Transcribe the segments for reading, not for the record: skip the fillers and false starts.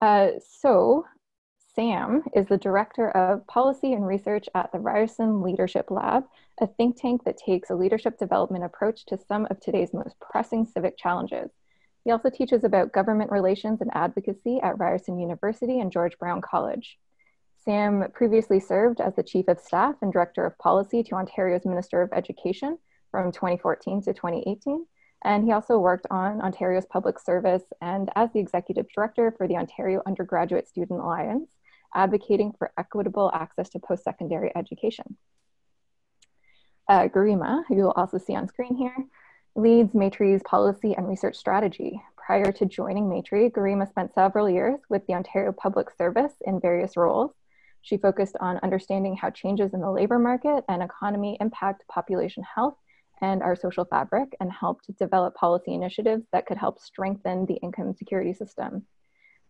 So Sam is the Director of Policy and Research at the Ryerson Leadership Lab, a think tank that takes a leadership development approach to some of today's most pressing civic challenges. He also teaches about government relations and advocacy at Ryerson University and George Brown College. Sam previously served as the Chief of Staff and Director of Policy to Ontario's Minister of Education from 2014 to 2018. And he also worked on Ontario's public service and as the Executive Director for the Ontario Undergraduate Student Alliance, advocating for equitable access to post-secondary education. Garima, who you'll also see on screen here, leads Maitre's policy and research strategy. Prior to joining Maitre, Garima spent several years with the Ontario Public Service in various roles. She focused on understanding how changes in the labor market and economy impact population health and our social fabric, and helped develop policy initiatives that could help strengthen the income security system.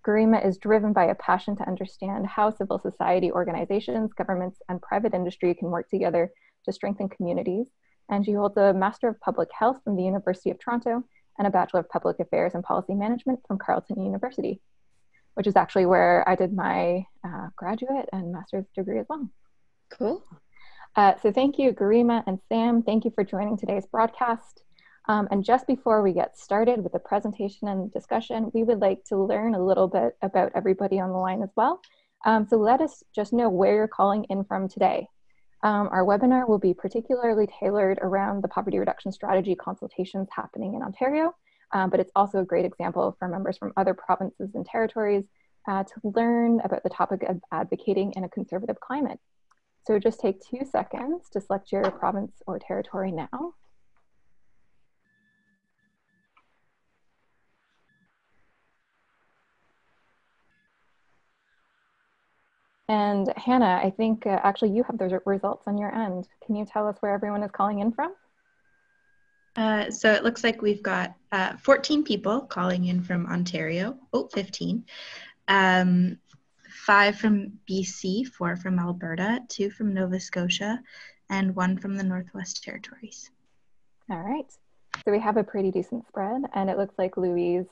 Garima is driven by a passion to understand how civil society organizations, governments, and private industry can work together to strengthen communities. And she holds a Master of Public Health from the University of Toronto and a Bachelor of Public Affairs and Policy Management from Carleton University, which is actually where I did my graduate and master's degree as well. Cool. So thank you, Garima and Sam. Thank you for joining today's broadcast. And just before we get started with the presentation and discussion, we would like to learn a little bit about everybody on the line as well. So let us just know where you're calling in from today. Our webinar will be particularly tailored around the poverty reduction strategy consultations happening in Ontario, but it's also a great example for members from other provinces and territories to learn about the topic of advocating in a conservative climate. So just take 2 seconds to select your province or territory now. And Hannah, I think actually you have those results on your end. Can you tell us where everyone is calling in from? So it looks like we've got 14 people calling in from Ontario. Oh, 15. 5 from BC, 4 from Alberta, 2 from Nova Scotia, and 1 from the Northwest Territories. All right. So we have a pretty decent spread, and it looks like Louise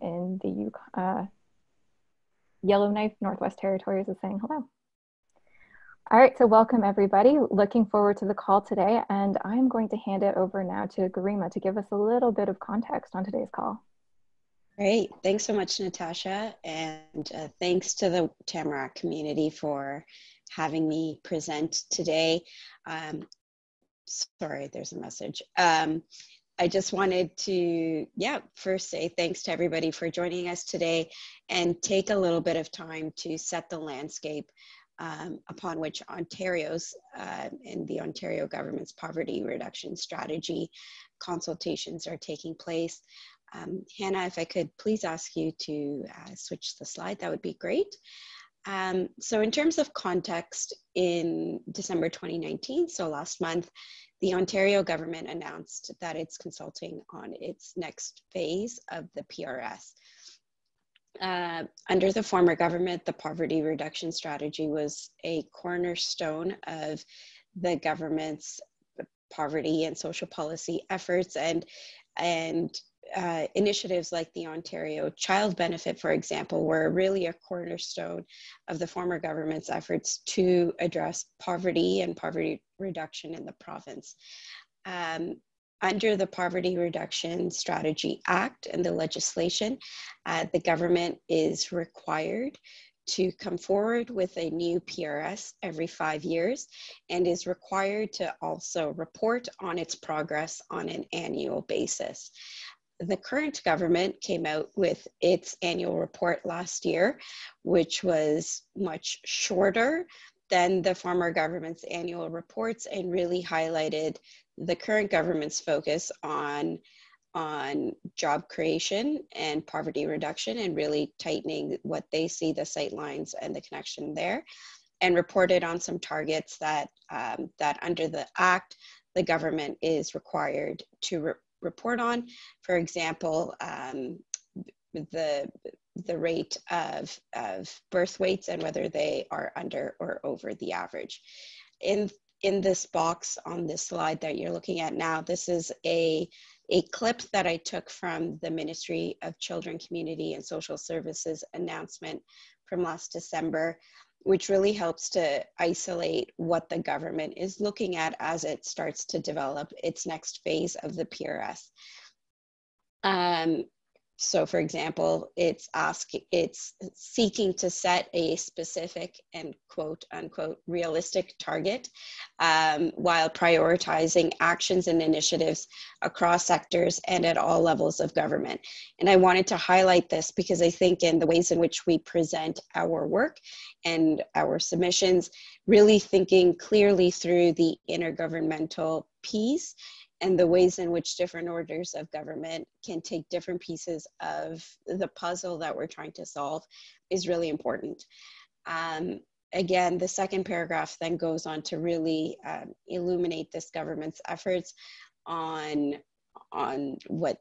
in the Yellowknife Northwest Territories is saying hello. All right, so welcome everybody. Looking forward to the call today, and I'm going to hand it over now to Garima to give us a little bit of context on today's call. Great. Thanks so much, Natasha. And thanks to the Tamarack community for having me present today. Sorry, there's a message. I just wanted to, first say thanks to everybody for joining us today and take a little bit of time to set the landscape upon which Ontario's and the Ontario government's poverty reduction strategy consultations are taking place. Hannah, if I could please ask you to switch the slide, that would be great. So in terms of context, in December 2019, so last month, the Ontario government announced that it's consulting on its next phase of the PRS. Under the former government, the poverty reduction strategy was a cornerstone of the government's poverty and social policy efforts, and initiatives like the Ontario Child Benefit, for example, were really a cornerstone of the former government's efforts to address poverty and poverty reduction in the province. Under the Poverty Reduction Strategy Act and the legislation, the government is required to come forward with a new PRS every 5 years and is required to also report on its progress on an annual basis. The current government came out with its annual report last year, which was much shorter than the former government's annual reports and really highlighted the current government's focus on job creation and poverty reduction and really tightening what they see the sight lines and the connection there, and reported on some targets that under the Act, the government is required to report on. For example, the rate of birth weights and whether they are under or over the average. In in this box on this slide that you're looking at now, this is a clip that I took from the Ministry of Children, Community and Social Services announcement from last December, which really helps to isolate what the government is looking at as it starts to develop its next phase of the PRS. So for example, it's seeking to set a specific and quote unquote realistic target while prioritizing actions and initiatives across sectors and at all levels of government. And I wanted to highlight this because I think in the ways in which we present our work and our submissions, really thinking clearly through the intergovernmental piece and the ways in which different orders of government can take different pieces of the puzzle that we're trying to solve is really important. Again, the second paragraph then goes on to really illuminate this government's efforts on what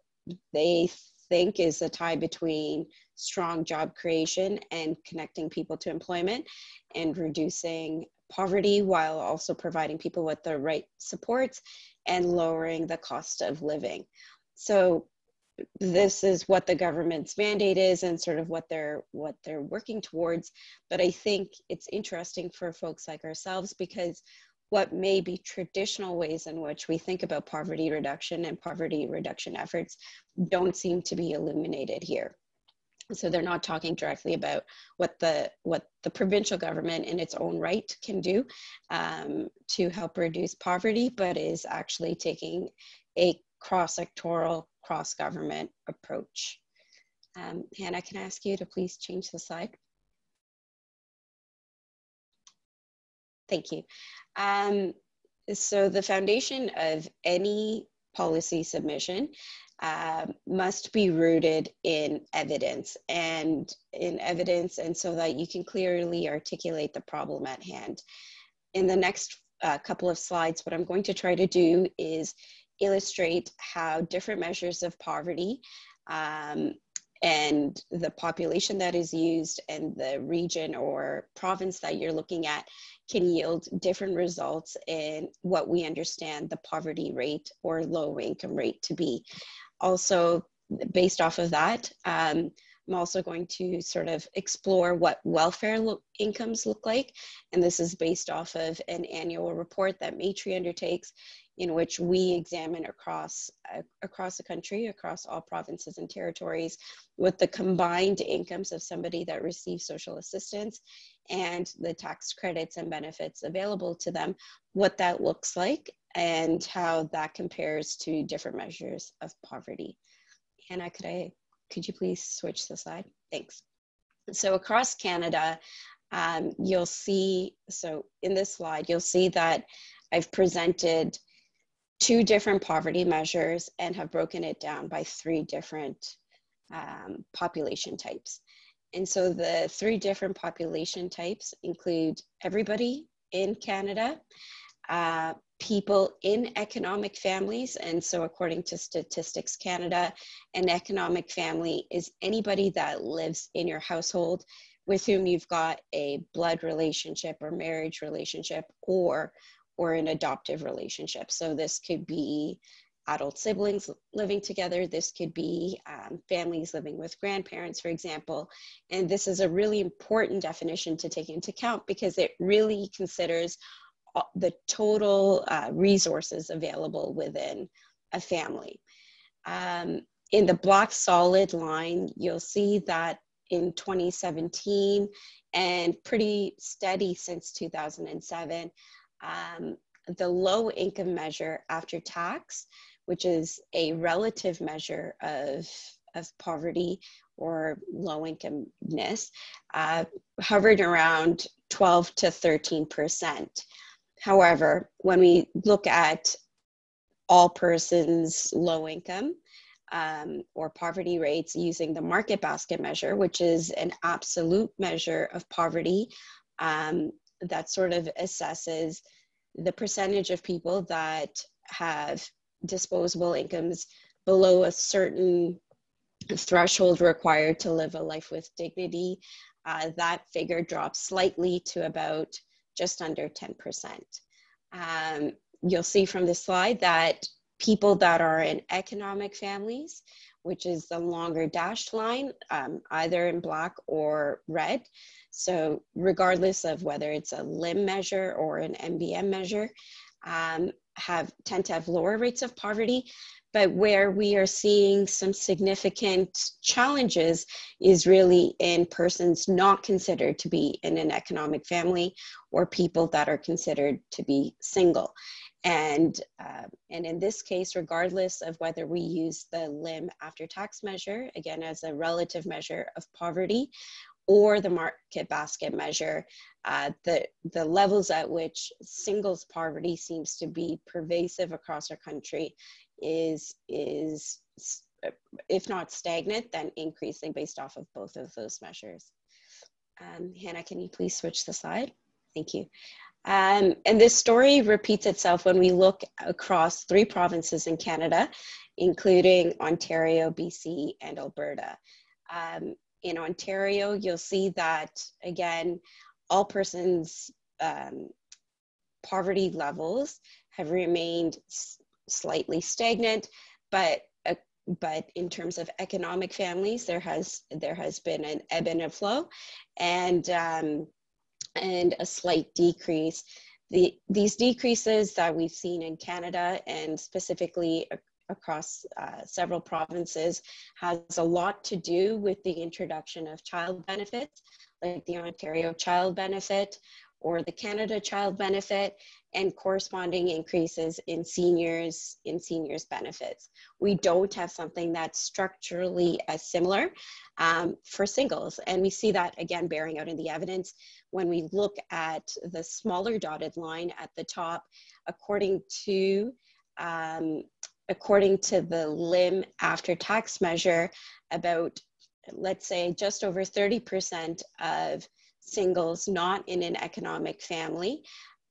they think is a tie between strong job creation and connecting people to employment and reducing poverty while also providing people with the right supports and lowering the cost of living. So this is what the government's mandate is and sort of what they're working towards. But I think it's interesting for folks like ourselves because what may be traditional ways in which we think about poverty reduction and poverty reduction efforts don't seem to be illuminated here. So they're not talking directly about what the provincial government in its own right can do to help reduce poverty, but is actually taking a cross-sectoral, cross-government approach. Hannah, can I ask you to please change the slide? Thank you. So the foundation of any policy submission must be rooted in evidence and so that you can clearly articulate the problem at hand. In the next couple of slides, what I'm going to try to do is illustrate how different measures of poverty and the population that is used and the region or province that you're looking at can yield different results in what we understand the poverty rate or low income rate to be. Also, based off of that, I'm also going to sort of explore what welfare incomes look like. And this is based off of an annual report that Matry undertakes in which we examine across the country, across all provinces and territories, with the combined incomes of somebody that receives social assistance and the tax credits and benefits available to them, what that looks like and how that compares to different measures of poverty. Hannah, could you please switch the slide? Thanks. So across Canada, you'll see, so in this slide, you'll see that I've presented 2 different poverty measures and have broken it down by 3 different population types. And so the 3 different population types include everybody in Canada, people in economic families. And so according to Statistics Canada, an economic family is anybody that lives in your household with whom you've got a blood relationship or marriage relationship or an adoptive relationship. So this could be adult siblings living together. This could be families living with grandparents, for example. And this is a really important definition to take into account because it really considers the total resources available within a family. In the black solid line, you'll see that in 2017 and pretty steady since 2007, the low income measure after tax, which is a relative measure of poverty or low incomeness, hovered around 12 to 13%. However, when we look at all persons low income or poverty rates using the market basket measure, which is an absolute measure of poverty that sort of assesses the percentage of people that have disposable incomes below a certain threshold required to live a life with dignity, that figure drops slightly to about just under 10%. You'll see from this slide that people that are in economic families, which is the longer dashed line, either in black or red. So regardless of whether it's a limb measure or an MBM measure, tend to have lower rates of poverty. But where we are seeing some significant challenges is really in persons not considered to be in an economic family or people that are considered to be single. And in this case, regardless of whether we use the limb after tax measure, again, as a relative measure of poverty, or the market basket measure, the levels at which singles poverty seems to be pervasive across our country is if not stagnant, then increasing based off of both of those measures. Hannah, can you please switch the slide? Thank you. And this story repeats itself when we look across 3 provinces in Canada, including Ontario, BC, and Alberta. In Ontario, you'll see that, again, all persons' poverty levels have remained slightly stagnant, but in terms of economic families, there has been an ebb and a flow, and a slight decrease. These decreases that we've seen in Canada and specifically across several provinces has a lot to do with the introduction of child benefits, like the Ontario Child Benefit or the Canada Child Benefit, and corresponding increases in seniors benefits. We don't have something that's structurally as similar for singles, and we see that again bearing out in the evidence when we look at the smaller dotted line at the top. According to the limb after tax measure, about, let's say, just over 30% of singles not in an economic family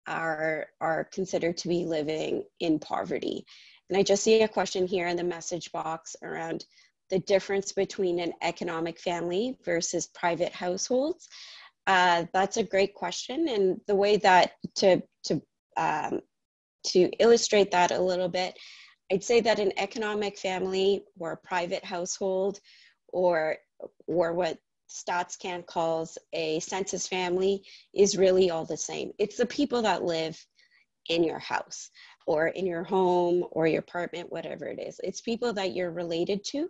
are considered to be living in poverty. And I just see a question here in the message box around the difference between an economic family versus private households. That's a great question, and the way that to illustrate that a little bit, I'd say that an economic family or a private household or what StatsCan calls a census family is really all the same. It's the people that live in your house or in your home or your apartment, whatever it is. It's people that you're related to.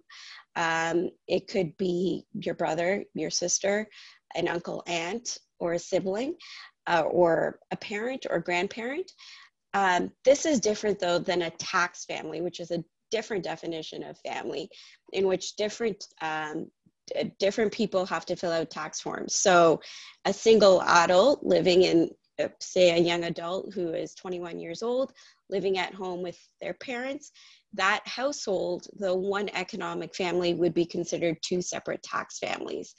It could be your brother, your sister, an uncle, aunt, or a sibling, or a parent or grandparent. This is different though than a tax family, which is a different definition of family, in which different people have to fill out tax forms. So a single adult living in, say, a young adult who is 21 years old, living at home with their parents, that household, the one economic family, would be considered 2 separate tax families.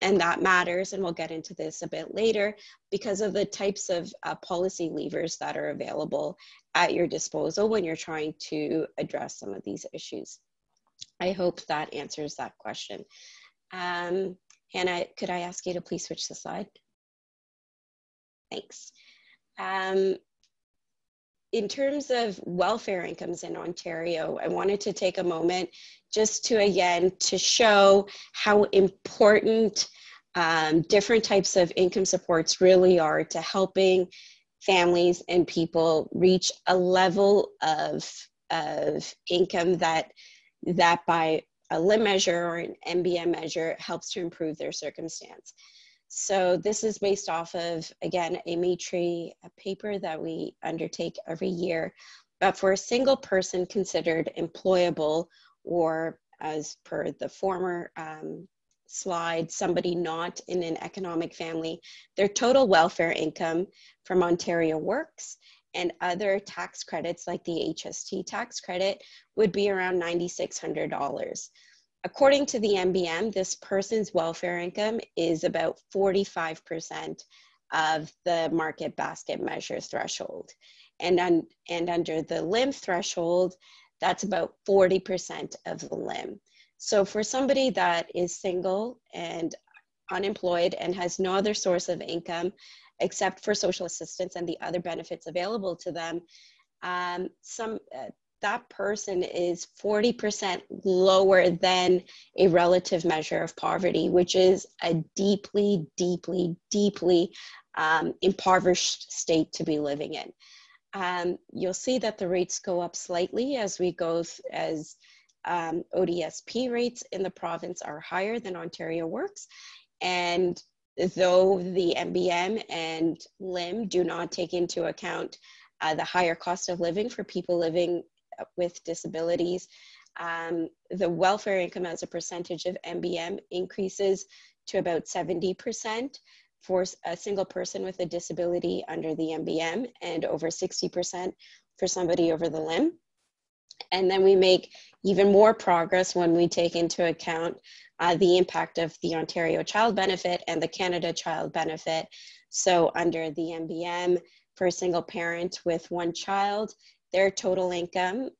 And that matters, and we'll get into this a bit later, because of the types of policy levers that are available at your disposal when you're trying to address some of these issues. I hope that answers that question. Hannah, could I ask you to please switch the slide? Thanks. In terms of welfare incomes in Ontario, I wanted to take a moment just to, again, to show how important different types of income supports really are to helping families and people reach a level of income that by a limb measure or an MBM measure helps to improve their circumstance. So this is based off of, again, a Matry paper that we undertake every year. But for a single person considered employable, or as per the former slide, somebody not in an economic family, their total welfare income from Ontario Works and other tax credits like the HST tax credit would be around $9,600. According to the MBM, this person's welfare income is about 45% of the market basket measure threshold. And under the limb threshold, that's about 40% of the limb. So for somebody that is single and unemployed and has no other source of income except for social assistance and the other benefits available to them, that person is 40% lower than a relative measure of poverty, which is a deeply, deeply, deeply impoverished state to be living in. You'll see that the rates go up slightly as we go, as ODSP rates in the province are higher than Ontario Works. And though the MBM and LIM do not take into account the higher cost of living for people living with disabilities, the welfare income as a percentage of MBM increases to about 70% for a single person with a disability under the MBM and over 60% for somebody over the LIM. And then we make even more progress when we take into account the impact of the Ontario Child Benefit and the Canada Child Benefit. So under the MBM, for a single parent with one child, their total income,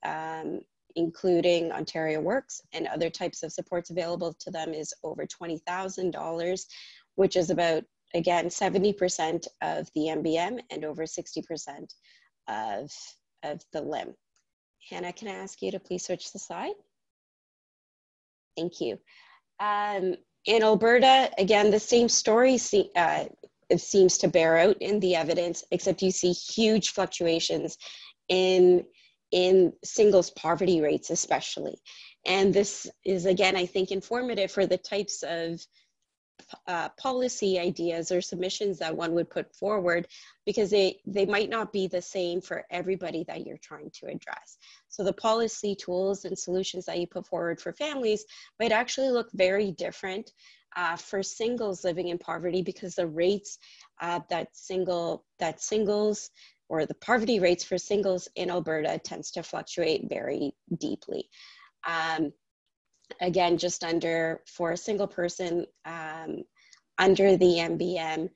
including Ontario Works and other types of supports available to them, is over $20,000, which is about, again, 70% of the MBM and over 60% of the LIM. Hannah, can I ask you to please switch the slide? Thank you. In Alberta, again, the same story it seems to bear out in the evidence, except you see huge fluctuations in singles poverty rates especially. And this is, again, I think, informative for the types of policy ideas or submissions that one would put forward, because they might not be the same for everybody that you're trying to address. So the policy tools and solutions that you put forward for families might actually look very different for singles living in poverty, because the rates that singles or the poverty rates for singles in Alberta tends to fluctuate very deeply. Again, just under, for a single person under the MBM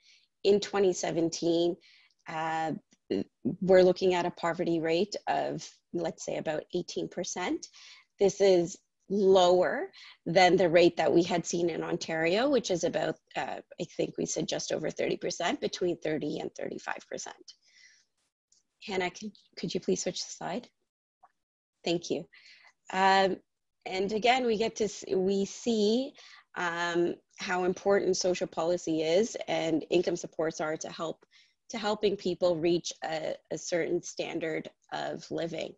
in 2017, we're looking at a poverty rate of, let's say, about 18%. This is lower than the rate that we had seen in Ontario, which is about, I think we said just over 30%, between 30 and 35%. Hannah, could you please switch the slide? Thank you. And again, we see how important social policy is and income supports are to helping people reach a certain standard of living.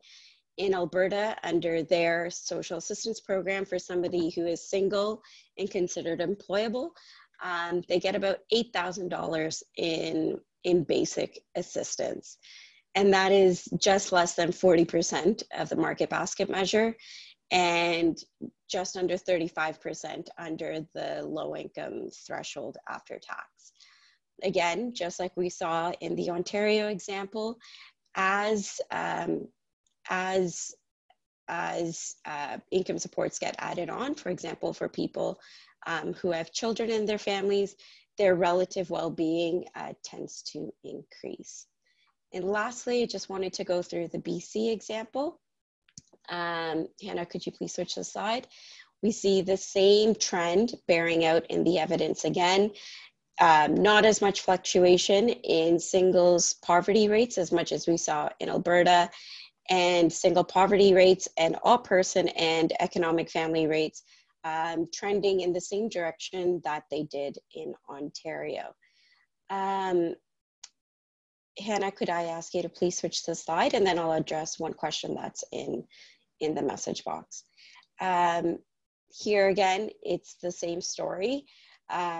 In Alberta, under their social assistance program for somebody who is single and considered employable, they get about $8,000 in basic assistance. And that is just less than 40% of the market basket measure, and just under 35% under the low income threshold after tax. Again, just like we saw in the Ontario example, as income supports get added on, for example, for people who have children in their families, their relative well-being tends to increase. And lastly, I just wanted to go through the BC example. Hannah, could you please switch the slide? We see the same trend bearing out in the evidence again. Not as much fluctuation in singles poverty rates as much as we saw in Alberta, and single poverty rates and all person and economic family rates trending in the same direction that they did in Ontario. Hannah, could I ask you to please switch the slide, and then I'll address one question that's in the message box. Here again, it's the same story.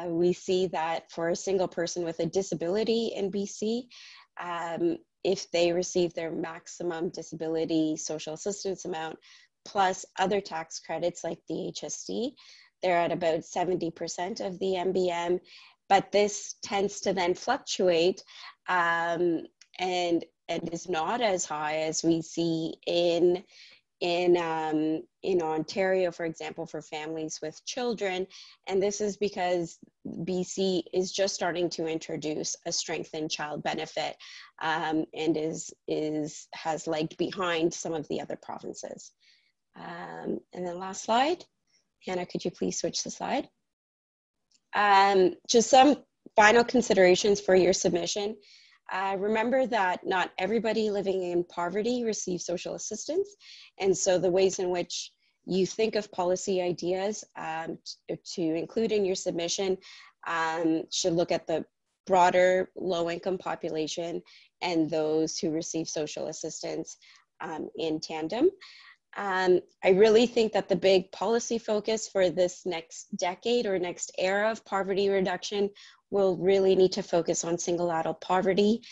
We see that for a single person with a disability in BC, if they receive their maximum disability social assistance amount plus other tax credits like the HST, they're at about 70% of the MBM, but this tends to then fluctuate and is not as high as we see in Ontario, for example, for families with children. And this is because BC is just starting to introduce a strengthened child benefit and has lagged behind some of the other provinces. And then last slide. Hannah, could you please switch the slide? Just some final considerations for your submission. Remember that not everybody living in poverty receives social assistance. And so the ways in which you think of policy ideas to include in your submission should look at the broader low-income population and those who receive social assistance in tandem. I really think that the big policy focus for this next decade or next era of poverty reduction will really need to focus on single adult poverty.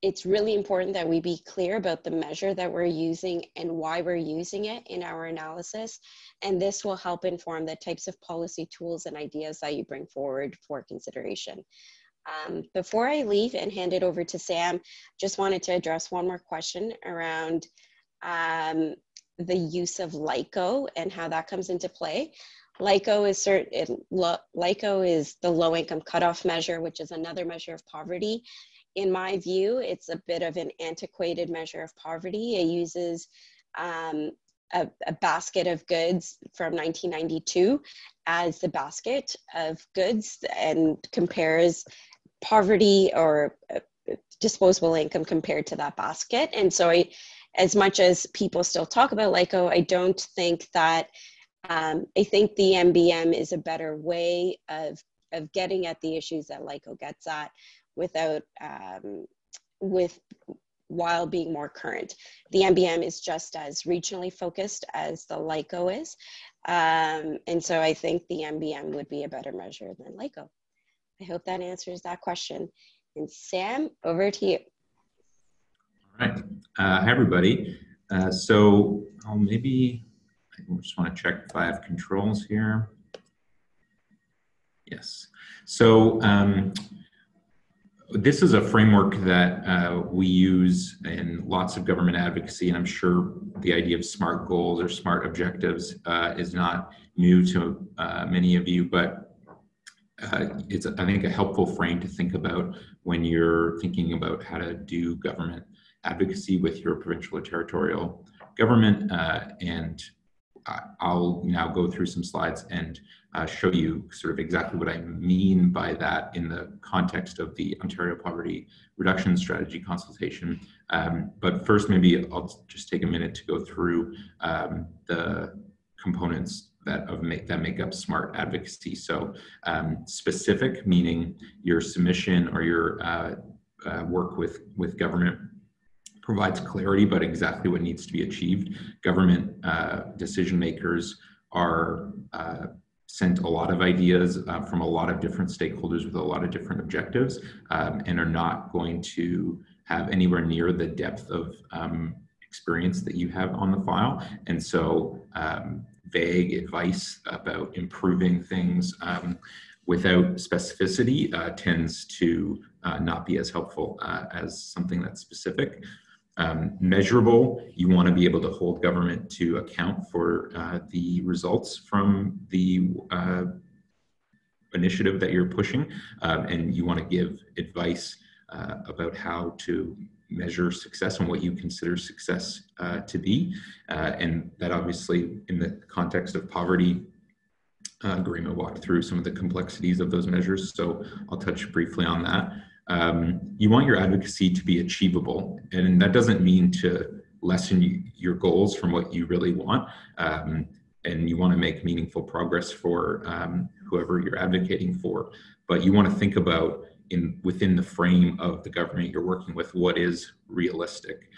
It's really important that we be clear about the measure that we're using and why we're using it in our analysis. And this will help inform the types of policy tools and ideas that you bring forward for consideration. Before I leave and hand it over to Sam, just wanted to address one more question around the use of LICO and how that comes into play. LICO is the low income cutoff measure, which is another measure of poverty. In my view, it's a bit of an antiquated measure of poverty. It uses a basket of goods from 1992 as the basket of goods and compares poverty or disposable income compared to that basket. And so as much as people still talk about LICO, I don't think that, I think the MBM is a better way of getting at the issues that LICO gets at without, while being more current. The MBM is just as regionally focused as the LICO is. And so I think the MBM would be a better measure than LICO. I hope that answers that question. And Sam, over to you. All right. Hi, everybody. So I'll maybe, I just want to check if I have controls here. Yes. So this is a framework that we use in lots of government advocacy, and I'm sure the idea of SMART goals or SMART objectives is not new to many of you, but it's, I think, a helpful frame to think about when you're thinking about how to do government advocacy with your provincial or territorial government. And I'll now go through some slides and show you sort of exactly what I mean by that in the context of the Ontario Poverty Reduction Strategy consultation. But first, maybe I'll just take a minute to go through the components that make up SMART advocacy. So specific, meaning your submission or your work with government provides clarity about exactly what needs to be achieved. Government decision makers are sent a lot of ideas from a lot of different stakeholders with a lot of different objectives, and are not going to have anywhere near the depth of experience that you have on the file. And so vague advice about improving things without specificity tends to not be as helpful as something that's specific. Measurable, you want to be able to hold government to account for the results from the initiative that you're pushing, and you want to give advice about how to measure success and what you consider success to be. And that obviously, in the context of poverty, Garima walked through some of the complexities of those measures, so I'll touch briefly on that. You want your advocacy to be achievable, and that doesn't mean to lessen your goals from what you really want, and you want to make meaningful progress for whoever you're advocating for, but you want to think about within the frame of the government you're working with, what is realistic,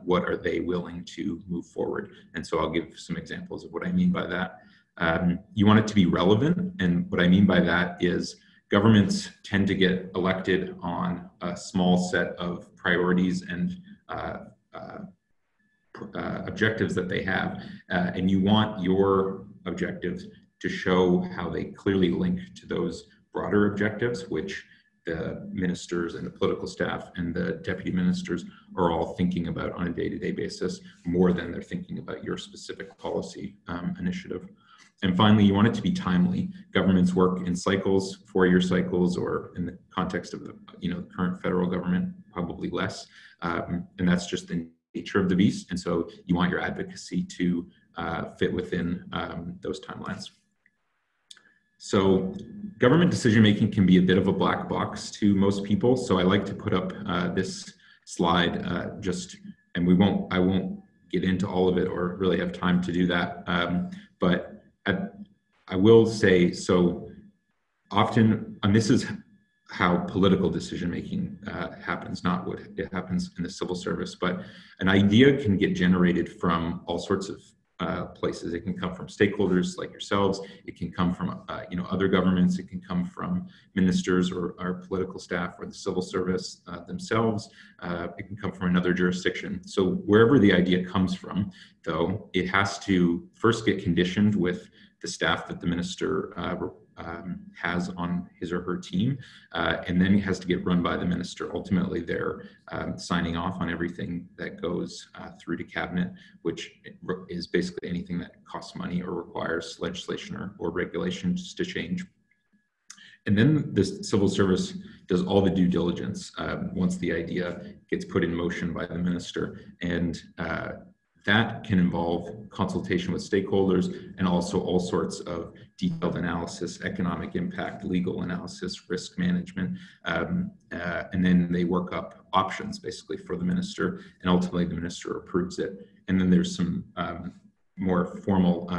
what are they willing to move forward. And so I'll give some examples of what I mean by that. You want it to be relevant, and what I mean by that is governments tend to get elected on a small set of priorities and objectives that they have, and you want your objectives to show how they clearly link to those broader objectives, which the ministers and the political staff and the deputy ministers are all thinking about on a day-to-day basis, more than they're thinking about your specific policy initiative. And finally, you want it to be timely. Governments work in cycles, 4-year cycles, or in the context of the current federal government, probably less. And that's just the nature of the beast. And so you want your advocacy to fit within those timelines. So government decision-making can be a bit of a black box to most people. So I like to put up this slide and I won't get into all of it or really have time to do that. But I will say, so often, and this is how political decision-making happens, not what it happens in the civil service, but an idea can get generated from all sorts of places. It can come from stakeholders like yourselves. It can come from other governments. It can come from ministers or our political staff or the civil service themselves. It can come from another jurisdiction. So wherever the idea comes from, though, it has to first get conditioned with the staff that the minister has on his or her team, and then it has to get run by the minister. Ultimately, they're signing off on everything that goes through to cabinet, which is basically anything that costs money or requires legislation or regulations to change. And then the civil service does all the due diligence once the idea gets put in motion by the minister. And that can involve consultation with stakeholders and also all sorts of detailed analysis, economic impact, legal analysis, risk management. And then they work up options basically for the minister, and ultimately the minister approves it. And then there's some more formal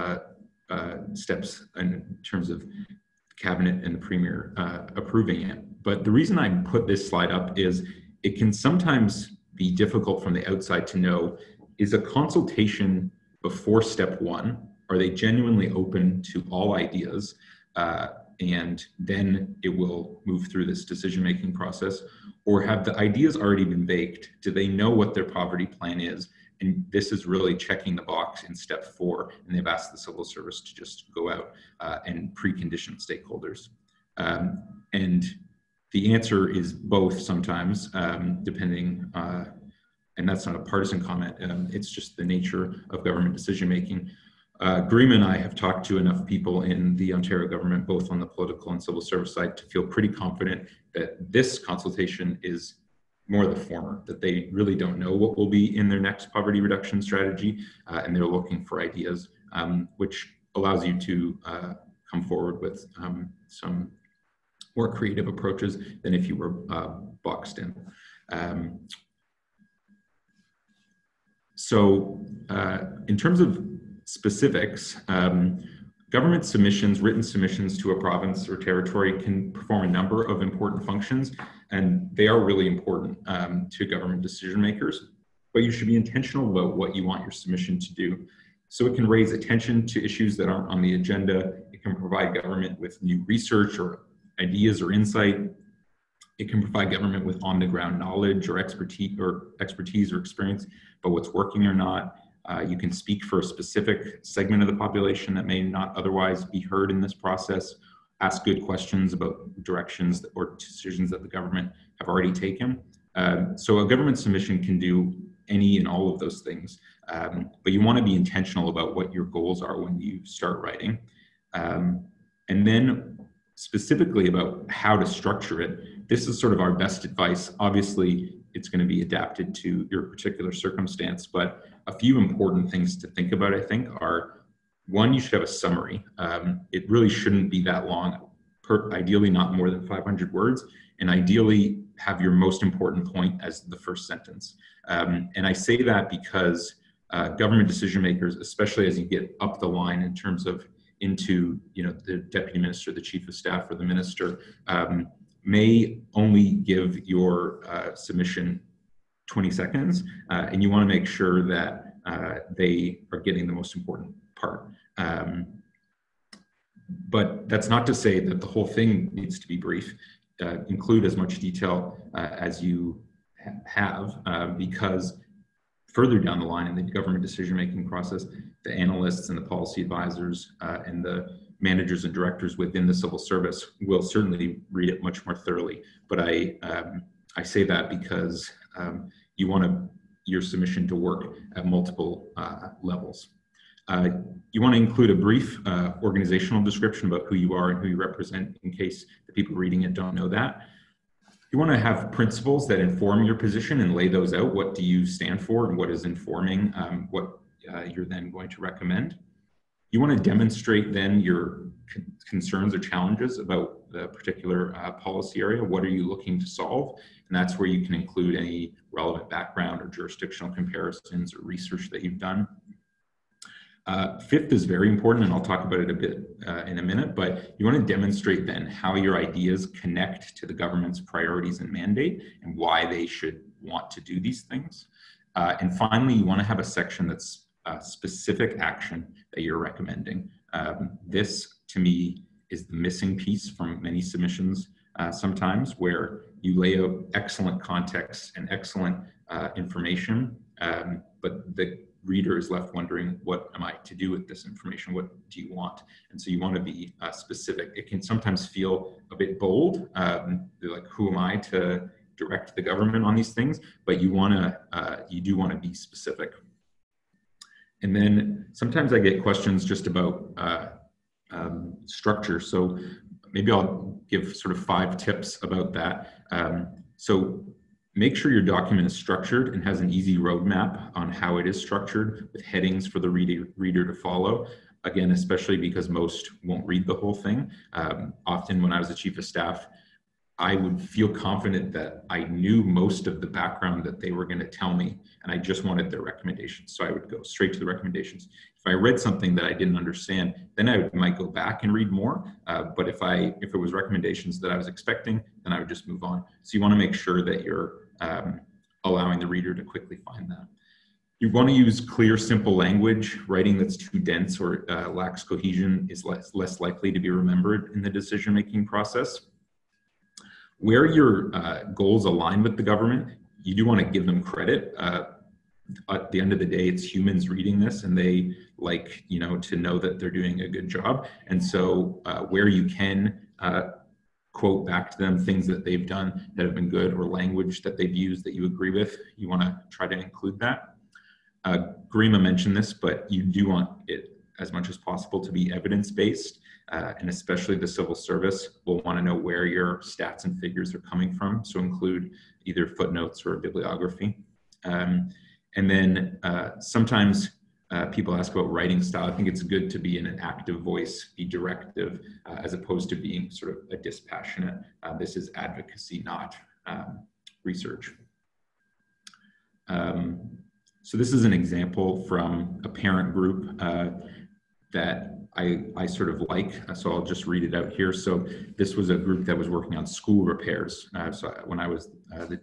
steps in terms of cabinet and the premier approving it. But the reason I put this slide up is it can sometimes be difficult from the outside to know, is a consultation before step one? Are they genuinely open to all ideas? And then it will move through this decision-making process? Or have the ideas already been baked? Do they know what their poverty plan is? And this is really checking the box in step 4, and they've asked the civil service to just go out and precondition stakeholders. And the answer is both sometimes, depending, and that's not a partisan comment, it's just the nature of government decision-making. Grima and I have talked to enough people in the Ontario government, both on the political and civil service side, to feel pretty confident that this consultation is more the former, that they really don't know what will be in their next poverty reduction strategy, and they're looking for ideas, which allows you to come forward with some more creative approaches than if you were boxed in. So in terms of specifics, government submissions, written submissions to a province or territory can perform a number of important functions, and they are really important to government decision makers, but you should be intentional about what you want your submission to do. So it can raise attention to issues that aren't on the agenda. It can provide government with new research or ideas or insight. It can provide government with on-the-ground knowledge or expertise or experience about what's working or not. You can speak for a specific segment of the population that may not otherwise be heard in this process, ask good questions about directions or decisions that the government have already taken. So a government submission can do any and all of those things, but you want to be intentional about what your goals are when you start writing. And then specifically about how to structure it, this is sort of our best advice. Obviously, it's going to be adapted to your particular circumstance, but a few important things to think about, I think, are, one, you should have a summary. It really shouldn't be that long, ideally not more than 500 words, and ideally have your most important point as the first sentence. And I say that because government decision makers, especially as you get up the line in terms of into the deputy minister, the chief of staff, or the minister, may only give your submission 20 seconds, and you want to make sure that they are getting the most important part. But that's not to say that the whole thing needs to be brief. Include as much detail as you have, because further down the line in the government decision-making process, the analysts and the policy advisors and the managers and directors within the civil service will certainly read it much more thoroughly. But I say that because you want your submission to work at multiple levels. You want to include a brief organizational description about who you are and who you represent, in case the people reading it don't know that. You want to have principles that inform your position and lay those out. What do you stand for and what is informing what you're then going to recommend? You want to demonstrate then your concerns or challenges about the particular policy area. What are you looking to solve? And that's where you can include any relevant background or jurisdictional comparisons or research that you've done. Fifth is very important, and I'll talk about it a bit in a minute, but you want to demonstrate then how your ideas connect to the government's priorities and mandate and why they should want to do these things. And finally, you want to have a section that's specific action that you're recommending. This, to me, is the missing piece from many submissions sometimes, where you lay out excellent context and excellent information, but the reader is left wondering, what am I to do with this information? What do you want? And so you want to be specific. It can sometimes feel a bit bold. They're like, who am I to direct the government on these things? But you want to, you do want to be specific. And then sometimes I get questions just about structure. So maybe I'll give sort of 5 tips about that. So make sure your document is structured and has an easy roadmap on how it is structured, with headings for the reader to follow. Again, especially because most won't read the whole thing. Often when I was the chief of staff, I would feel confident that I knew most of the background that they were going to tell me, and I just wanted their recommendations. So I would go straight to the recommendations. If I read something that I didn't understand, then I might go back and read more. But if it was recommendations that I was expecting, then I would just move on. So you want to make sure that you're allowing the reader to quickly find that. You want to use clear, simple language. Writing that's too dense or lacks cohesion is less likely to be remembered in the decision-making process. Where your goals align with the government, you do want to give them credit. At the end of the day, it's humans reading this, and they like, to know that they're doing a good job. And so where you can quote back to them things that they've done that have been good, or language that they've used that you agree with, you want to try to include that. Garima mentioned this, but you do want it as much as possible to be evidence-based, and especially the civil service will want to know where your stats and figures are coming from. So include either footnotes or a bibliography. And then sometimes people ask about writing style. I think it's good to be in an active voice, be directive, as opposed to being sort of a dispassionate. This is advocacy, not research. So this is an example from a parent group that I sort of like, so I'll just read it out here. So this was a group that was working on school repairs. So when I was the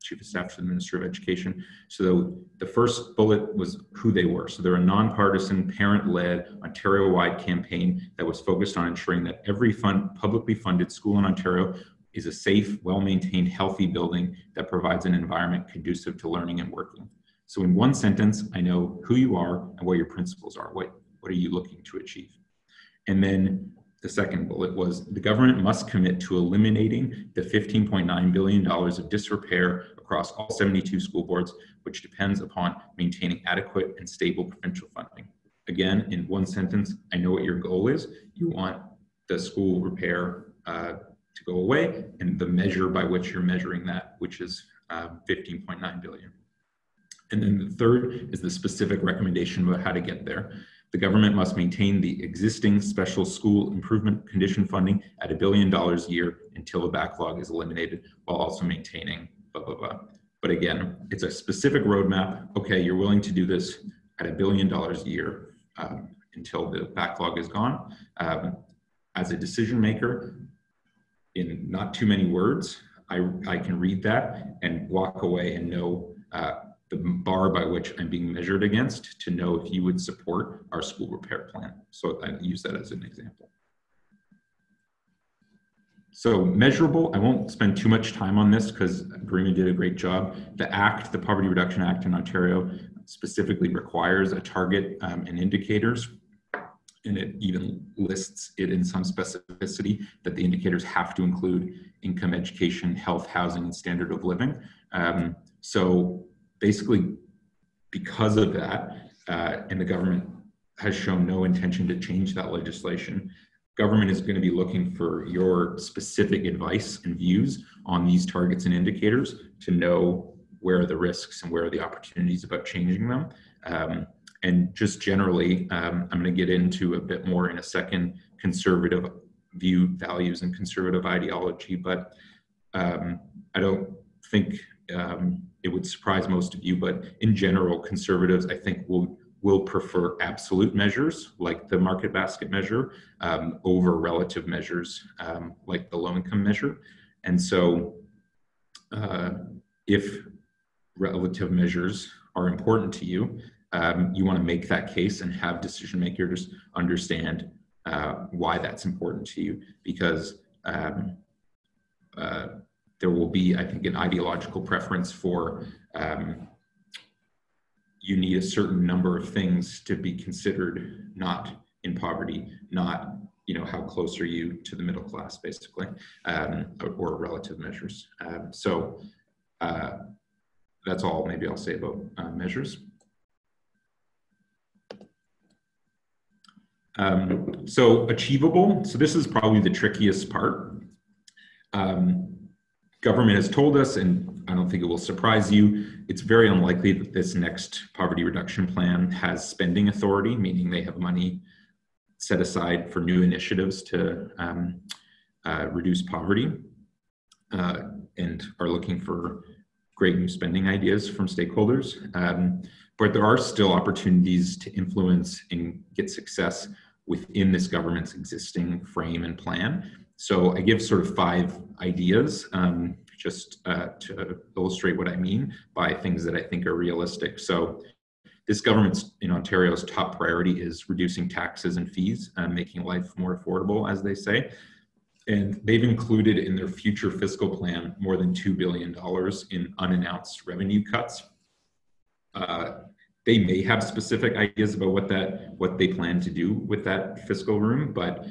Chief of Staff to the Minister of Education. So the first bullet was who they were. So they're a nonpartisan, parent-led, Ontario-wide campaign that was focused on ensuring that every publicly funded school in Ontario is a safe, well-maintained, healthy building that provides an environment conducive to learning and working. So in one sentence, I know who you are and what your principles are. What are you looking to achieve? And then the second bullet was the government must commit to eliminating the $15.9 billion of disrepair across all 72 school boards, which depends upon maintaining adequate and stable provincial funding. Again, in one sentence, I know what your goal is. You want the school repair to go away, and the measure by which you're measuring that, which is $15.9 billion. And then the third is the specific recommendation about how to get there. The government must maintain the existing special school improvement condition funding at $1 billion a year until the backlog is eliminated, while also maintaining blah, blah, blah. But again, it's a specific roadmap. Okay, you're willing to do this at $1 billion a year until the backlog is gone. As a decision maker, in not too many words, I can read that and walk away and know the bar by which I'm being measured against to know if you would support our school repair plan. So I use that as an example. So measurable, I won't spend too much time on this because Garima did a great job. The Act, the Poverty Reduction Act in Ontario, specifically requires a target and indicators, and it even lists it in some specificity that the indicators have to include income, education, health, housing, and standard of living. So basically, because of that, and the government has shown no intention to change that legislation, government is going to be looking for your specific advice and views on these targets and indicators to know where are the risks and where are the opportunities about changing them. And just generally, I'm going to get into a bit more in a second, conservative view, values, and conservative ideology, but I don't think it would surprise most of you, but in general, conservatives, I think, will prefer absolute measures like the market basket measure over relative measures like the low-income measure. And so if relative measures are important to you, you want to make that case and have decision makers understand why that's important to you, because there will be, I think, an ideological preference for you need a certain number of things to be considered not in poverty, not, you know, how close are you to the middle class, basically, or relative measures. So that's all maybe I'll say about measures. So achievable, so this is probably the trickiest part. Government has told us, and I don't think it will surprise you, it's very unlikely that this next poverty reduction plan has spending authority, meaning they have money set aside for new initiatives to reduce poverty, and are looking for great new spending ideas from stakeholders. But there are still opportunities to influence and get success within this government's existing frame and plan. So I give sort of 5 ideas just to illustrate what I mean by things that I think are realistic. So this government's, in Ontario's, top priority is reducing taxes and fees, making life more affordable, as they say. And they've included in their future fiscal plan more than $2 billion in unannounced revenue cuts. They may have specific ideas about what they plan to do with that fiscal room, but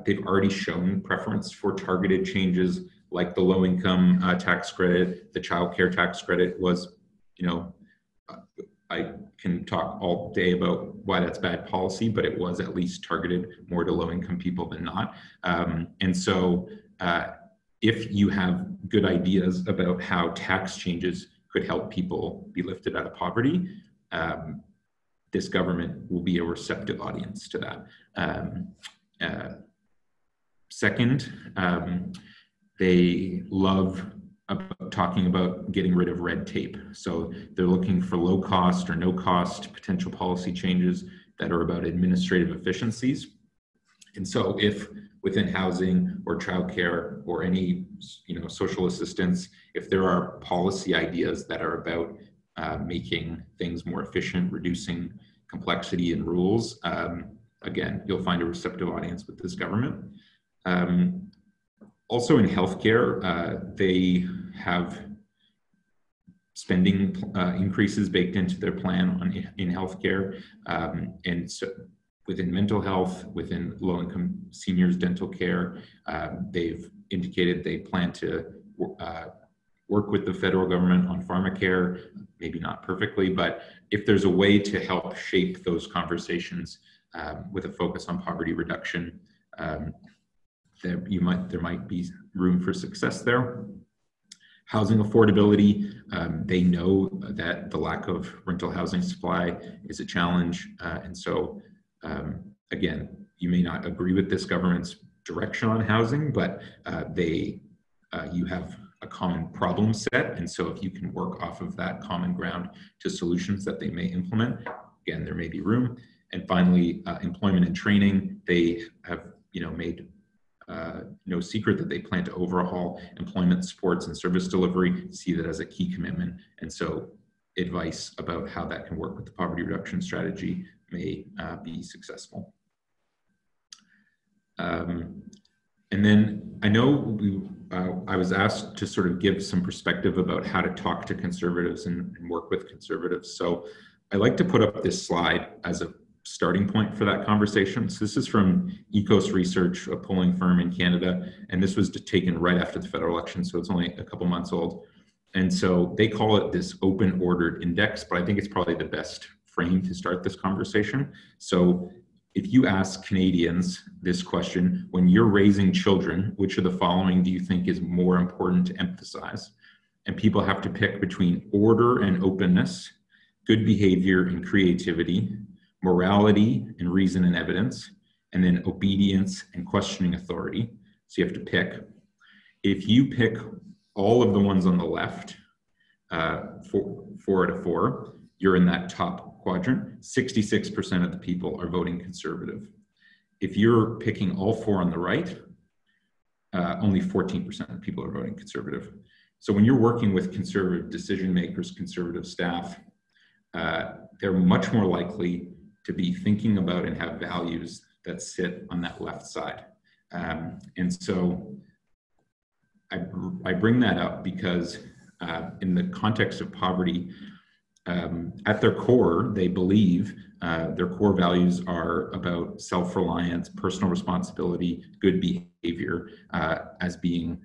they've already shown preference for targeted changes like the low-income tax credit. The child care tax credit was, you know, I can talk all day about why that's bad policy, but it was at least targeted more to low-income people than not. And so if you have good ideas about how tax changes could help people be lifted out of poverty, this government will be a receptive audience to that. Second, they love talking about getting rid of red tape. So they're looking for low cost or no cost potential policy changes that are about administrative efficiencies. And so if within housing or childcare or any, you know, social assistance, if there are policy ideas that are about making things more efficient, reducing complexity and rules, again, you'll find a receptive audience with this government. Also in healthcare, they have spending increases baked into their plan in healthcare, and so within mental health, within low-income seniors dental care, they've indicated they plan to work with the federal government on pharmacare, maybe not perfectly, but if there's a way to help shape those conversations with a focus on poverty reduction, there might be room for success there. Housing affordability, they know that the lack of rental housing supply is a challenge, and so again, you may not agree with this government's direction on housing, but you have a common problem set, and so if you can work off of that common ground to solutions that they may implement, again, there may be room. And finally, employment and training, they have, you know, made no secret that they plan to overhaul employment supports and service delivery, see that as a key commitment. And so advice about how that can work with the poverty reduction strategy may be successful. And then I know I was asked to sort of give some perspective about how to talk to conservatives and work with conservatives. So I like to put up this slide as a starting point for that conversation. So this is from Ecos Research, a polling firm in Canada, and this was taken right after the federal election, so it's only a couple months old. And so they call it this open ordered index, but I think it's probably the best frame to start this conversation. So if you ask Canadians this question, when you're raising children, which of the following do you think is more important to emphasize? And people have to pick between order and openness, good behavior and creativity, morality and reason and evidence, and then obedience and questioning authority. So you have to pick. If you pick all of the ones on the left, 4 out of 4, you're in that top quadrant. 66% of the people are voting conservative. If you're picking all 4 on the right, only 14% of people are voting conservative. So when you're working with conservative decision makers, conservative staff, they're much more likely to be thinking about and have values that sit on that left side. And so I bring that up because in the context of poverty, at their core, they believe their core values are about self-reliance, personal responsibility, good behavior as being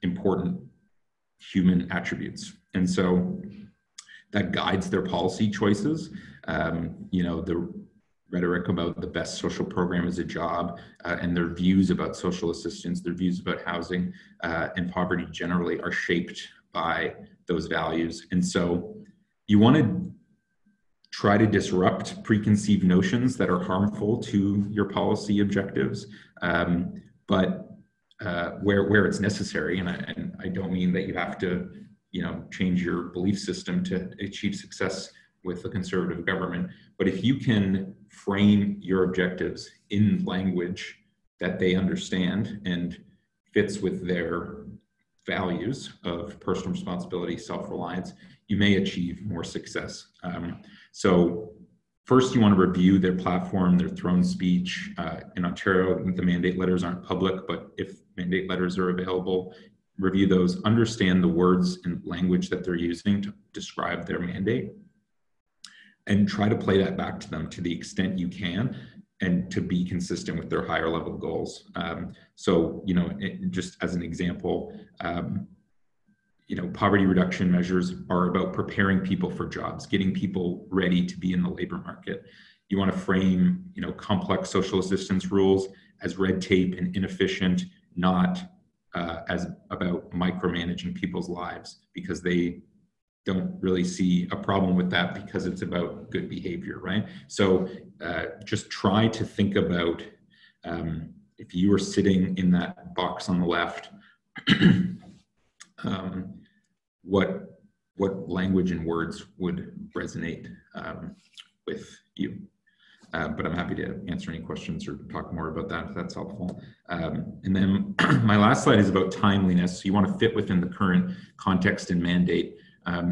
important human attributes. And so that guides their policy choices. You know, the rhetoric about the best social program is a job, and their views about social assistance, their views about housing and poverty generally are shaped by those values. And so you want to try to disrupt preconceived notions that are harmful to your policy objectives, but where it's necessary, and I don't mean that you have to, you know, change your belief system to achieve success with a conservative government, but if you can frame your objectives in language that they understand and fits with their values of personal responsibility, self-reliance, you may achieve more success. So first, you want to review their platform, their throne speech. In Ontario, the mandate letters aren't public, but if mandate letters are available, review those, understand the words and language that they're using to describe their mandate, and try to play that back to them to the extent you can, and to be consistent with their higher level goals. So, you know, just as an example, you know, poverty reduction measures are about preparing people for jobs, getting people ready to be in the labor market. You want to frame, you know, complex social assistance rules as red tape and inefficient, not as about micromanaging people's lives, because they don't really see a problem with that because it's about good behavior, right? So just try to think about if you are sitting in that box on the left, what language and words would resonate with you. But I'm happy to answer any questions or talk more about that if that's helpful. And then my last slide is about timeliness. So you want to fit within the current context and mandate.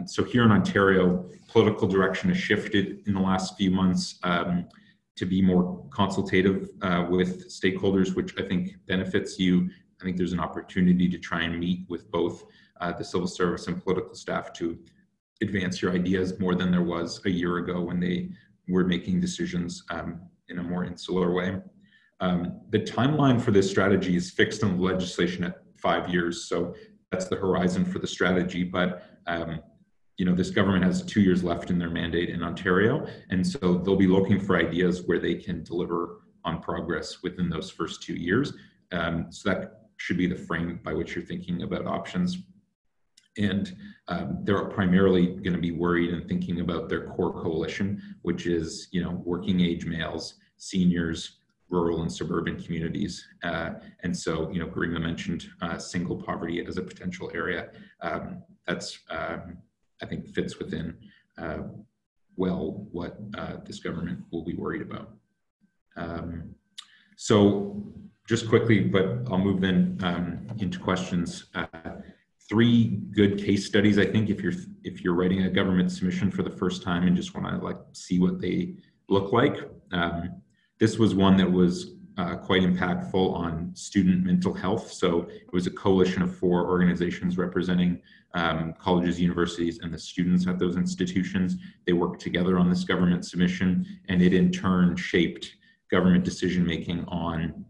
So here in Ontario, political direction has shifted in the last few months to be more consultative with stakeholders, which I think benefits you. I think there's an opportunity to try and meet with both the civil service and political staff to advance your ideas more than there was a year ago when they were making decisions in a more insular way. The timeline for this strategy is fixed in the legislation at 5 years. So that's the horizon for the strategy. But you know, this government has 2 years left in their mandate in Ontario. And so they'll be looking for ideas where they can deliver on progress within those first 2 years. So that should be the frame by which you're thinking about options. And they're primarily going to be worried and thinking about their core coalition, which is, you know, working age males, seniors, rural and suburban communities. And so, you know, Garima mentioned single poverty as a potential area. That's, I think, fits within well what this government will be worried about. So just quickly, but I'll move then into questions. 3 good case studies, I think, if you're writing a government submission for the first time and just want to like see what they look like. This was one that was quite impactful on student mental health. So it was a coalition of 4 organizations representing colleges, universities, and the students at those institutions. They worked together on this government submission, and it in turn shaped government decision-making on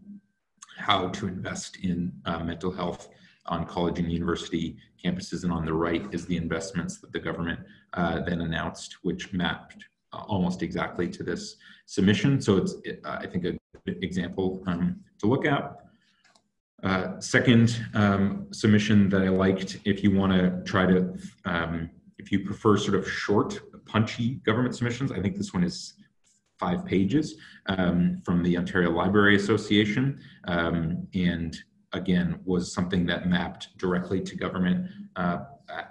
how to invest in mental health on college and university campuses. And on the right is the investments that the government then announced, which mapped almost exactly to this submission. So it's, I think, a good example to look at. Second submission that I liked, if you want to try to, if you prefer sort of short punchy government submissions. I think this one is 5 pages from the Ontario Library Association, and again was something that mapped directly to government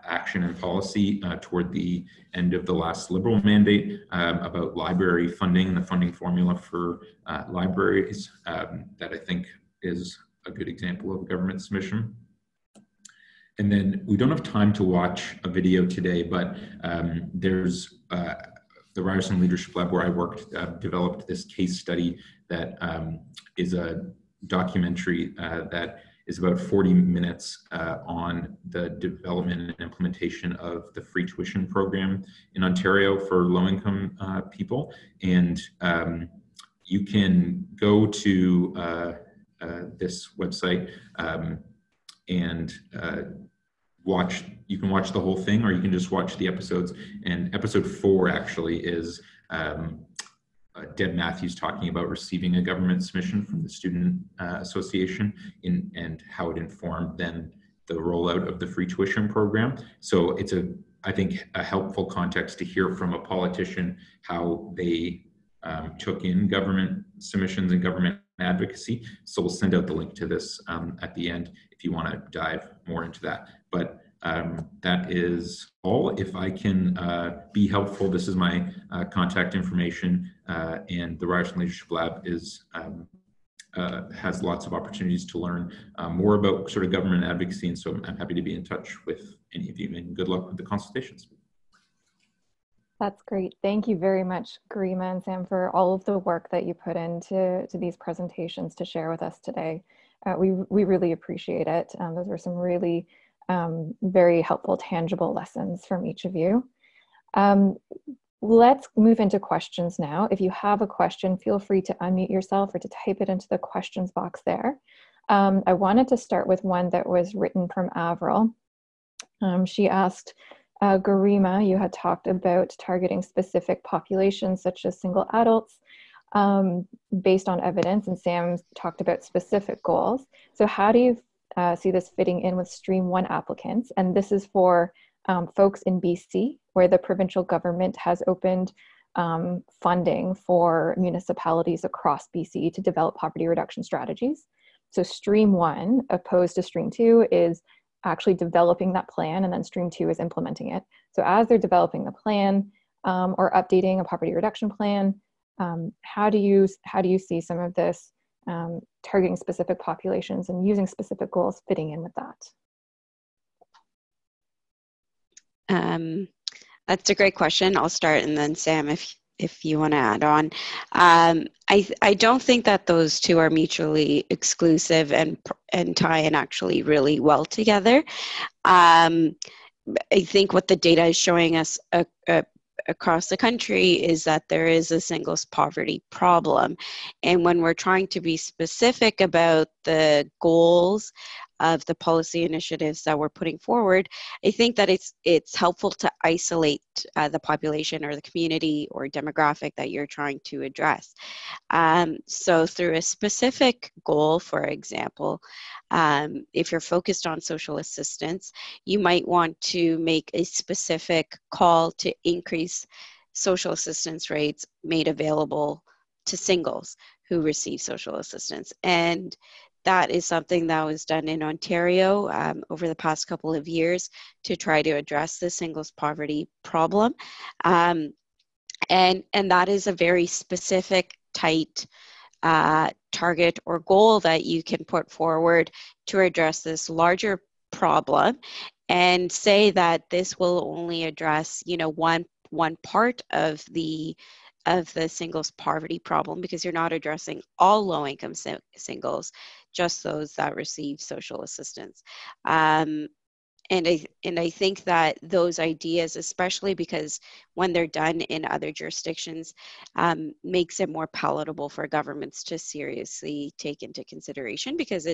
action and policy toward the end of the last Liberal mandate about library funding and the funding formula for libraries. That I think is a good example of a government submission. And then we don't have time to watch a video today, but there's the Ryerson Leadership Lab where I worked developed this case study that is a documentary that is about 40 minutes on the development and implementation of the free tuition program in Ontario for low-income people. And you can go to this website and you can watch the whole thing, or you can just watch the episodes. And episode 4 actually is Deb Matthews talking about receiving a government submission from the Student Association and how it informed then the rollout of the free tuition program. So it's I think a helpful context to hear from a politician how they took in government submissions and government advocacy. So we'll send out the link to this at the end if you want to dive more into that. But that is all. If I can be helpful, this is my contact information, and the Ryerson Leadership Lab has lots of opportunities to learn more about sort of government advocacy, and so I'm happy to be in touch with any of you, and good luck with the consultations. That's great. Thank you very much, Garima and Sam, for all of the work that you put into these presentations to share with us today. We really appreciate it. Those were some really very helpful, tangible lessons from each of you. Let's move into questions now. If you have a question, feel free to unmute yourself or to type it into the questions box there. I wanted to start with one that was written from Avril. She asked, Garima, you had talked about targeting specific populations such as single adults based on evidence, and Sam talked about specific goals. So how do you see this fitting in with Stream 1 applicants? And this is for folks in BC, where the provincial government has opened funding for municipalities across BC to develop poverty reduction strategies. So Stream 1, opposed to Stream 2, is actually developing that plan, and then Stream 2 is implementing it. So as they're developing the plan or updating a poverty reduction plan, how do you see some of this targeting specific populations and using specific goals fitting in with that? That's a great question. I'll start, and then Sam, if you want to add on. I don't think that those two are mutually exclusive and tie in actually really well together. I think what the data is showing us across the country is that there is a singles poverty problem. And when we're trying to be specific about the goals of the policy initiatives that we're putting forward, I think that it's helpful to isolate the population or the community or demographic that you're trying to address. So through a specific goal, for example, if you're focused on social assistance, you might want to make a specific call to increase social assistance rates made available to singles who receive social assistance. And that is something that was done in Ontario over the past couple of years to try to address the singles poverty problem. And that is a very specific, tight target or goal that you can put forward to address this larger problem, and say that this will only address, one part of the singles poverty problem, because you're not addressing all low-income singles, just those that receive social assistance. And I think that those ideas, especially because when they're done in other jurisdictions, makes it more palatable for governments to seriously take into consideration, because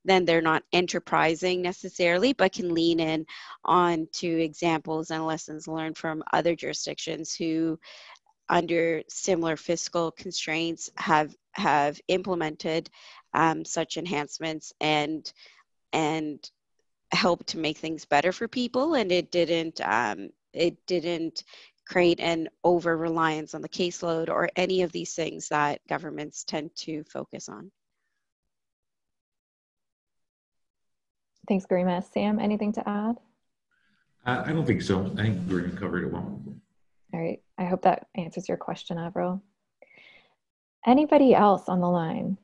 then they're not enterprising necessarily, but can lean in on to examples and lessons learned from other jurisdictions who, under similar fiscal constraints, have implemented such enhancements and help to make things better for people, and it didn't create an over-reliance on the caseload or any of these things that governments tend to focus on. Thanks, Garima. Sam, anything to add? I don't think so. I think Green covered it well. All right. I hope that answers your question, Avril. Anybody else on the line?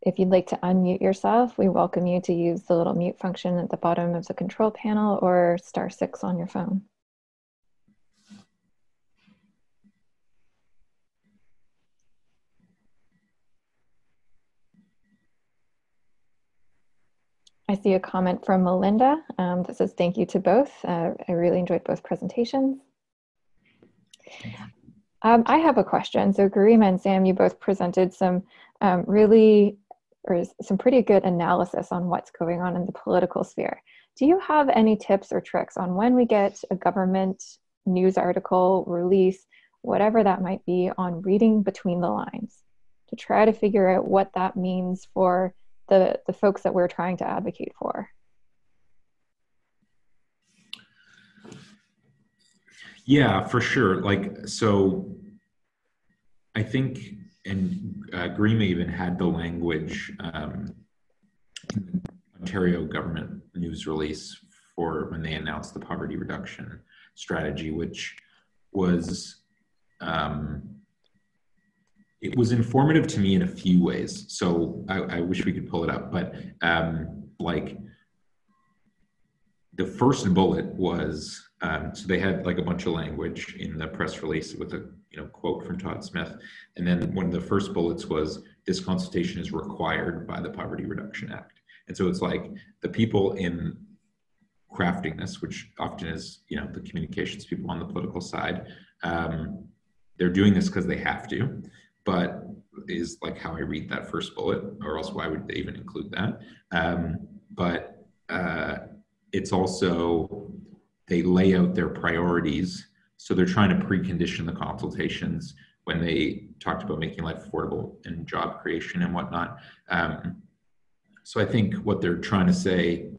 If you'd like to unmute yourself, we welcome you to use the little mute function at the bottom of the control panel or *6 on your phone. I see a comment from Melinda that says, thank you to both. I really enjoyed both presentations. I have a question. So Garima and Sam, you both presented some some pretty good analysis on what's going on in the political sphere. Do you have any tips or tricks on when we get a government news article, release, whatever that might be, on reading between the lines to try to figure out what that means for the folks that we're trying to advocate for? Yeah, for sure. Like, so I think, and Grima even had the language in the Ontario government news release for when they announced the poverty reduction strategy, which was, it was informative to me in a few ways. So I wish we could pull it up, but like the first bullet was, so they had like a bunch of language in the press release with a quote from Todd Smith. And then one of the first bullets was, this consultation is required by the Poverty Reduction Act. And so it's like the people in crafting this, which often is, the communications people on the political side, they're doing this because they have to, but is like how I read that first bullet, or else why would they even include that? But it's also, they lay out their priorities. So they're trying to precondition the consultations when they talked about making life affordable and job creation and whatnot. So I think what they're trying to say,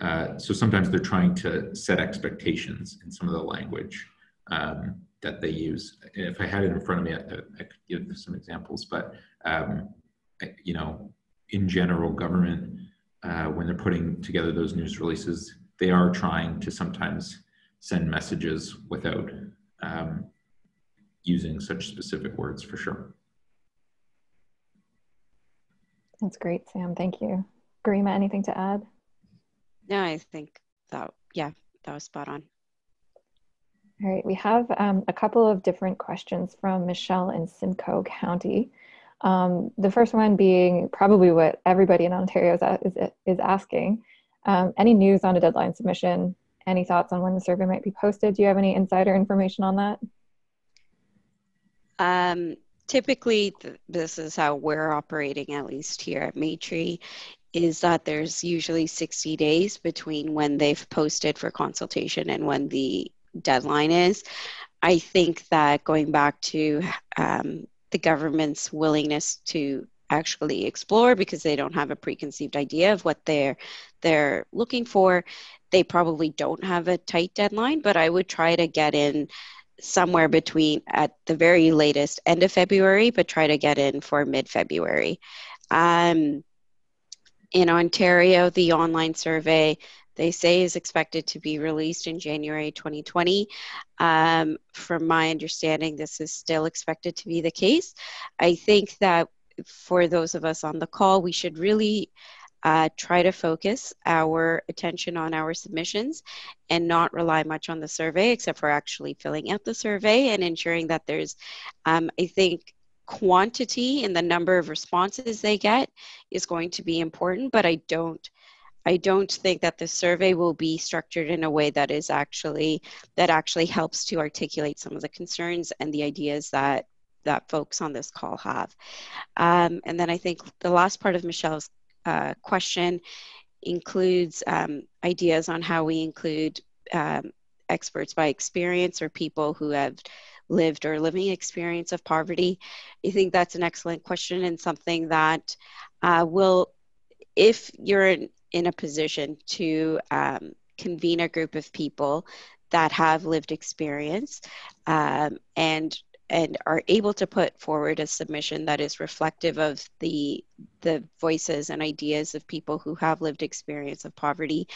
so sometimes they're trying to set expectations in some of the language that they use. If I had it in front of me, I could give some examples, but in general, government, when they're putting together those news releases, they are trying to sometimes send messages without using such specific words, for sure. That's great, Sam. Thank you. Garima, anything to add? No, I think that was spot on. All right, we have a couple of different questions from Michelle in Simcoe County. The first one being probably what everybody in Ontario is asking. Any news on a deadline submission? Any thoughts on when the survey might be posted? Do you have any insider information on that? Typically, this is how we're operating, at least here at Maitri, is that there's usually 60 days between when they've posted for consultation and when the deadline is. I think that going back to the government's willingness to actually explore, because they don't have a preconceived idea of what they're looking for, they probably don't have a tight deadline, but I would try to get in somewhere between, at the very latest, end of February, but try to get in for mid-February. In Ontario, the online survey, they say, is expected to be released in January 2020. From my understanding, this is still expected to be the case. I think that for those of us on the call, we should really try to focus our attention on our submissions and not rely much on the survey, except for actually filling out the survey and ensuring that there's, I think, quantity in the number of responses they get is going to be important, but I don't think that the survey will be structured in a way that actually helps to articulate some of the concerns and the ideas that folks on this call have. And then I think the last part of Michelle's question includes ideas on how we include experts by experience or people who have lived or living experience of poverty. I think that's an excellent question, and something that if you're in a position to convene a group of people that have lived experience and are able to put forward a submission that is reflective of the voices and ideas of people who have lived experience of poverty.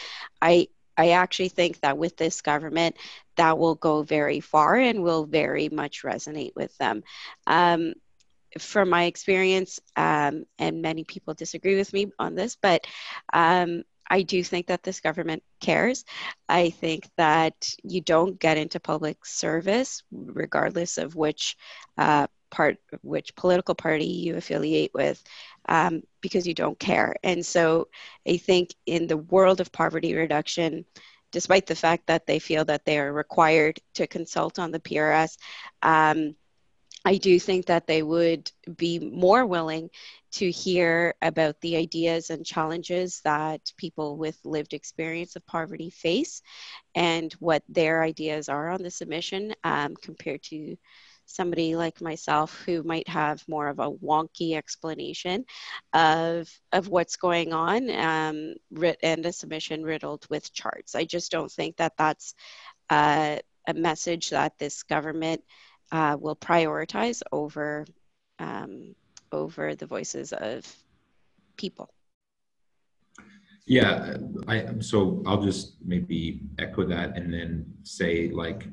I actually think that with this government, that will go very far and will very much resonate with them. From my experience, and many people disagree with me on this, but I do think that this government cares. I think that you don't get into public service, regardless of which which political party you affiliate with, because you don't care. And so I think in the world of poverty reduction, despite the fact that they feel that they are required to consult on the PRS, I do think that they would be more willing to hear about the ideas and challenges that people with lived experience of poverty face and what their ideas are on the submission, compared to somebody like myself who might have more of a wonky explanation of what's going on, and a submission riddled with charts. I just don't think that that's a message that this government will prioritize over the voices of people. Yeah, so I'll just maybe echo that and then say, like,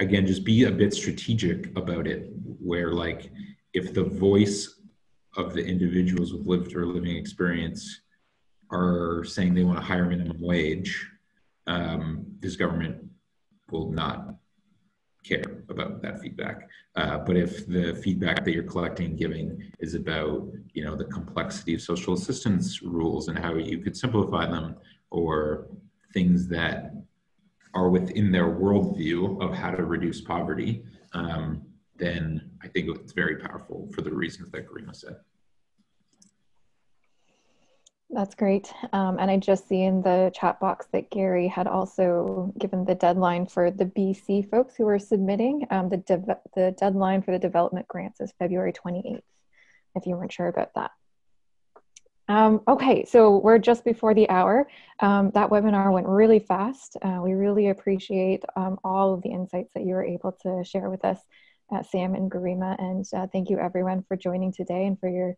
again, just be a bit strategic about it, where, like, if the voice of the individuals with lived or living experience are saying they want a higher minimum wage, this government will not care about that feedback. But if the feedback that you're collecting and giving is about, the complexity of social assistance rules and how you could simplify them, or things that are within their worldview of how to reduce poverty, then I think it's very powerful for the reasons that Garima said. That's great. And I just see in the chat box that Gary had also given the deadline for the BC folks who are submitting. The deadline for the development grants is February 28th, if you weren't sure about that. Okay, so we're just before the hour. That webinar went really fast. We really appreciate all of the insights that you were able to share with us, Sam and Garima, and thank you everyone for joining today and for your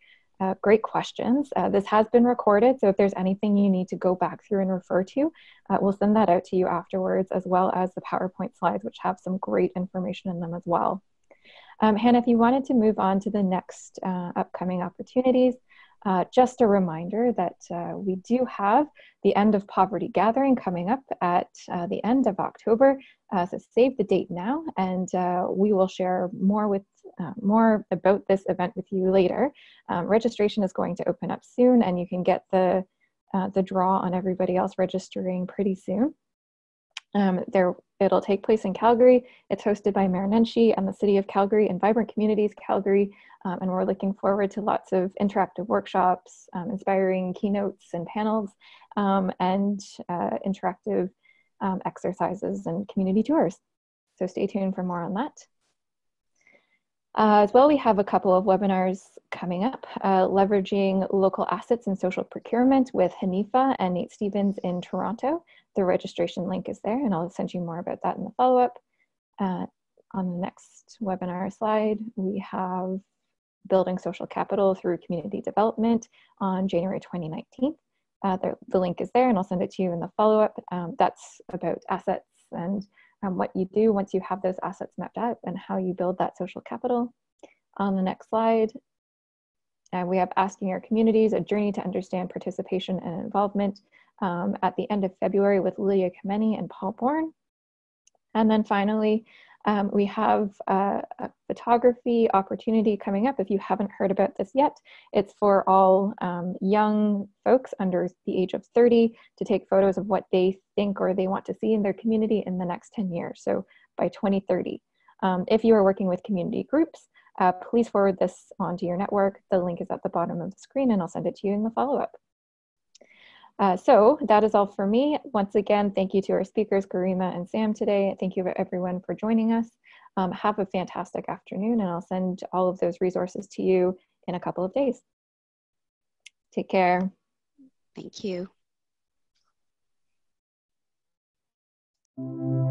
great questions. This has been recorded, so if there's anything you need to go back through and refer to, we'll send that out to you afterwards, as well as the PowerPoint slides, which have some great information in them as well. Hannah, if you wanted to move on to the next upcoming opportunities, just a reminder that we do have the End of Poverty Gathering coming up at the end of October. So save the date now, and we will share more about this event with you later. Registration is going to open up soon, and you can get the draw on everybody else registering pretty soon. It'll take place in Calgary. It's hosted by Mayor Nenshi and the City of Calgary and Vibrant Communities Calgary, and we're looking forward to lots of interactive workshops, inspiring keynotes and panels, and interactive exercises and community tours. So stay tuned for more on that. As well, we have a couple of webinars coming up, leveraging local assets and social procurement with Hanifa and Nate Stevens in Toronto. The registration link is there, and I'll send you more about that in the follow-up. On the next webinar slide, we have Building Social Capital Through Community Development on January 2019. The link is there, and I'll send it to you in the follow-up. That's about assets and what you do once you have those assets mapped out and how you build that social capital. On the next slide, we have Asking Your Communities, a journey to understand participation and involvement at the end of February with Lilia Kameni and Paul Bourne. And then finally, we have a photography opportunity coming up. If you haven't heard about this yet, it's for all young folks under the age of 30 to take photos of what they think or they want to see in their community in the next 10 years, so by 2030. If you are working with community groups, please forward this onto your network. The link is at the bottom of the screen, and I'll send it to you in the follow-up. So that is all for me. Once again, thank you to our speakers, Garima and Sam today. Thank you everyone for joining us. Have a fantastic afternoon, and I'll send all of those resources to you in a couple of days. Take care. Thank you. you.